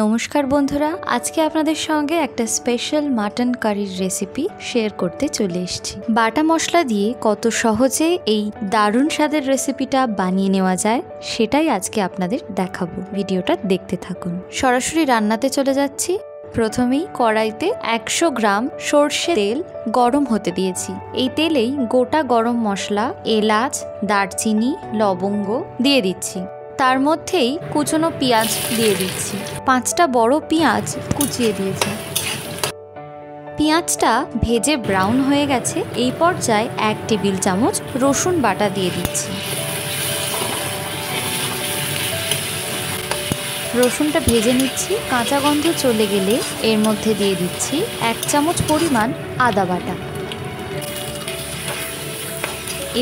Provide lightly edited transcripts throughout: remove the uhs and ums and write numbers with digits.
নমস্কার বন্ধুরা, আজকে আপনাদের সঙ্গে একটা স্পেশাল মাটন কারির রেসিপি শেয়ার করতে চলে এসেছি। বাটা মশলা দিয়ে কত সহজে এই দারুণ স্বাদের রেসিপিটা বানিয়ে নেওয়া যায় সেটাই আজকে আপনাদের দেখাবো। ভিডিওটা দেখতে থাকুন। সরাসরি রান্নাতে চলে যাচ্ছি। প্রথমেই কড়াইতে 100 গ্রাম সর্ষে তেল গরম হতে দিয়েছি। এই তেলেই গোটা গরম মশলা, এলাচ, দারচিনি, লবঙ্গ দিয়ে দিচ্ছি। তার মধ্যেই কুচনো পেঁয়াজ দিয়ে দিচ্ছি। 5টা বড় পেঁয়াজ কুচিয়ে দিয়েছি। পেঁয়াজটা ভেজে ব্রাউন হয়ে গেছে। এই পর্যায়ে 1 টেবিল চামচ রসুন বাটা দিয়ে দিচ্ছি। রসুনটা ভেজে নিচ্ছি। কাঁচা গন্ধ চলে গেলে এর মধ্যে দিয়ে দিচ্ছি 1 চামচ পরিমাণ আদা বাটা।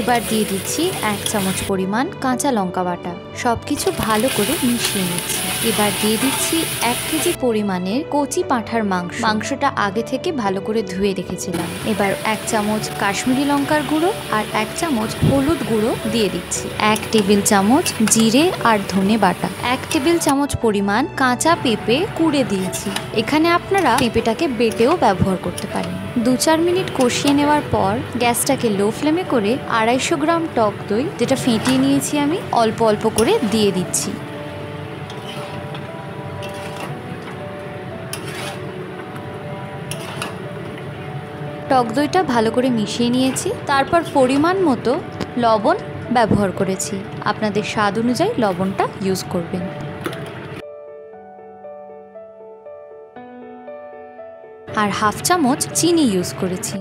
এবার দিয়ে দিচ্ছি 1 চামচ পরিমাণ কাঁচা লঙ্কা বাটা। সবকিছু ভালো করে মিশিয়ে নিচ্ছি। এবার দিয়ে দিচ্ছি 1 কেজি পরিমাণের কচি পাঁঠার মাংসটা আগে থেকে ভালো করে ধুয়ে রেখেছিলাম। এবার 1 চামচ কাশ্মীরি লঙ্কার গুঁড়ো আর 1 চামচ হলুদ গুঁড়ো দিয়ে দিচ্ছি। 1 টেবিল চামচ জিরে আর ধনে বাটা। 1 টেবিল চামচ পরিমাণ কাঁচা পেঁপে কুড়ে দিয়েছি। এখানে আপনারা পেঁপেটাকে বেটেও ব্যবহার করতে পারেন। 2-4 মিনিট কষিয়ে নেওয়ার পর গ্যাসটাকে লো ফ্লেমে করে 250 গ্রাম টক দই, যেটা ফেটিয়ে নিয়েছি আমি, অল্প অল্প করে দিয়ে দিচ্ছি। টক দইটা ভালো করে মিশিয়ে নিয়েছি। তারপর পরিমাণ মতো লবণ ব্যবহার করেছি। আপনাদের স্বাদ অনুযায়ী লবণটা ইউজ করবেন। আর 1/2 চামচ চিনি ইউজ করেছি।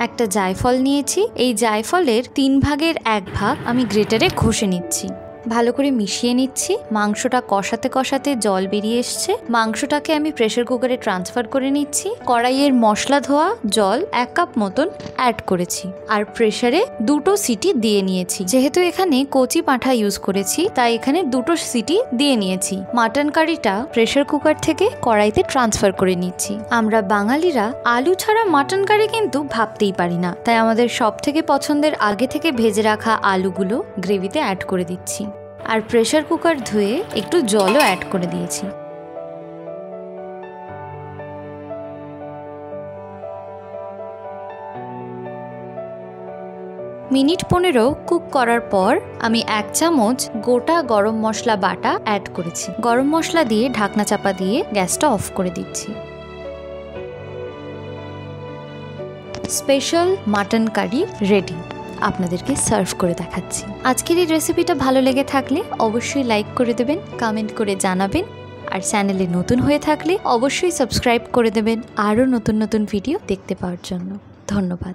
একটা জায়ফল নিয়েছি। এই জায়ফলের 3 ভাগের 1 ভাগ আমি গ্রেটারে ঘষে নিচ্ছি। ভালো করে মিশিয়ে নিচ্ছি। মাংসটা কষাতে কষাতে জল বেরিয়ে এসছে। মাংসটাকে আমি প্রেসার কুকারে ট্রান্সফার করে নিচ্ছি। কড়াইয়ের মশলা ধোয়া জল 1 কাপ মতন অ্যাড করেছি আর প্রেসারে 2টো সিটি দিয়ে নিয়েছি। যেহেতু এখানে কচি পাঁঠা ইউজ করেছি তাই এখানে 2টো সিটি দিয়ে নিয়েছি। মাটন কারিটা প্রেসার কুকার থেকে কড়াইতে ট্রান্সফার করে নিচ্ছি। আমরা বাঙালিরা আলু ছাড়া মাটন কারি কিন্তু ভাবতেই পারি না, তাই আমাদের সব থেকে পছন্দের আগে থেকে ভেজে রাখা আলুগুলো গ্রেভিতে অ্যাড করে দিচ্ছি। আর প্রেসার কুকার ধুয়ে একটু জলও অ্যাড করে দিয়েছি। মিনিট 15 কুক করার পর আমি 1 চামচ গোটা গরম মশলা বাটা অ্যাড করেছি। গরম মশলা দিয়ে ঢাকনা চাপা দিয়ে গ্যাসটা অফ করে দিচ্ছি। Special mutton curry ready. আপনাদেরকে সার্ভ করে দেখাচ্ছি। আজকের এই রেসিপিটা ভালো লেগে থাকলে অবশ্যই লাইক করে দেবেন, কমেন্ট করে জানাবেন। আর চ্যানেলে নতুন হয়ে থাকলে অবশ্যই সাবস্ক্রাইব করে দেবেন আরও নতুন নতুন ভিডিও দেখতে পাওয়ার জন্য। ধন্যবাদ।